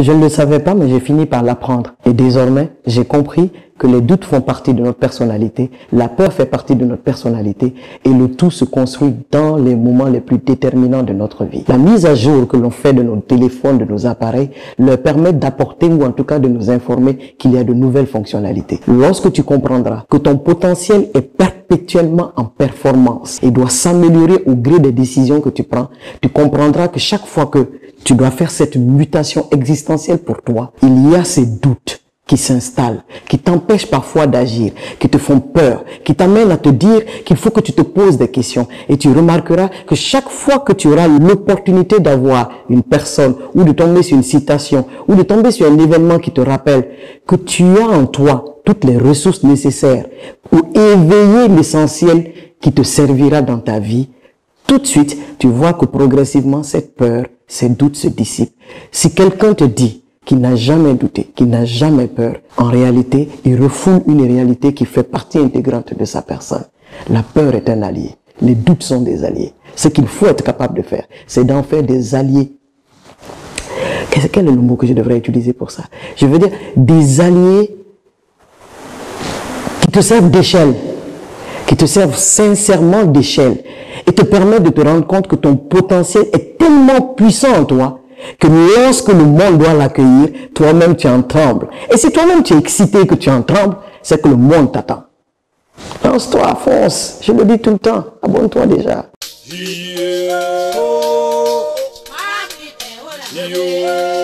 Je ne le savais pas, mais j'ai fini par l'apprendre. Et désormais, j'ai compris que les doutes font partie de notre personnalité, la peur fait partie de notre personnalité, et le tout se construit dans les moments les plus déterminants de notre vie. La mise à jour que l'on fait de nos téléphones, de nos appareils, leur permet d'apporter ou en tout cas de nous informer qu'il y a de nouvelles fonctionnalités. Lorsque tu comprendras que ton potentiel est perpétuellement en performance et doit s'améliorer au gré des décisions que tu prends, tu comprendras que chaque fois que tu dois faire cette mutation existentielle pour toi, il y a ces doutes qui s'installent, qui t'empêchent parfois d'agir, qui te font peur, qui t'amènent à te dire qu'il faut que tu te poses des questions. Et tu remarqueras que chaque fois que tu auras l'opportunité d'avoir une personne ou de tomber sur une citation ou de tomber sur un événement qui te rappelle que tu as en toi toutes les ressources nécessaires pour éveiller l'essentiel qui te servira dans ta vie, tout de suite, tu vois que progressivement, cette peur, ces doutes se dissipent. Si quelqu'un te dit qu'il n'a jamais douté, qu'il n'a jamais peur, en réalité, il refoule une réalité qui fait partie intégrante de sa personne. La peur est un allié. Les doutes sont des alliés. Ce qu'il faut être capable de faire, c'est d'en faire des alliés. Quel est le mot que je devrais utiliser pour ça? Je veux dire, des alliés qui te servent d'échelle, qui te servent sincèrement d'échelle et te permettent de te rendre compte que ton potentiel est tellement puissant en toi que lorsque le monde doit l'accueillir, toi-même tu en trembles. Et si toi-même tu es excité que tu en trembles, c'est que le monde t'attend. Lance-toi, fonce. Je le dis tout le temps. Abonne-toi déjà. Yo.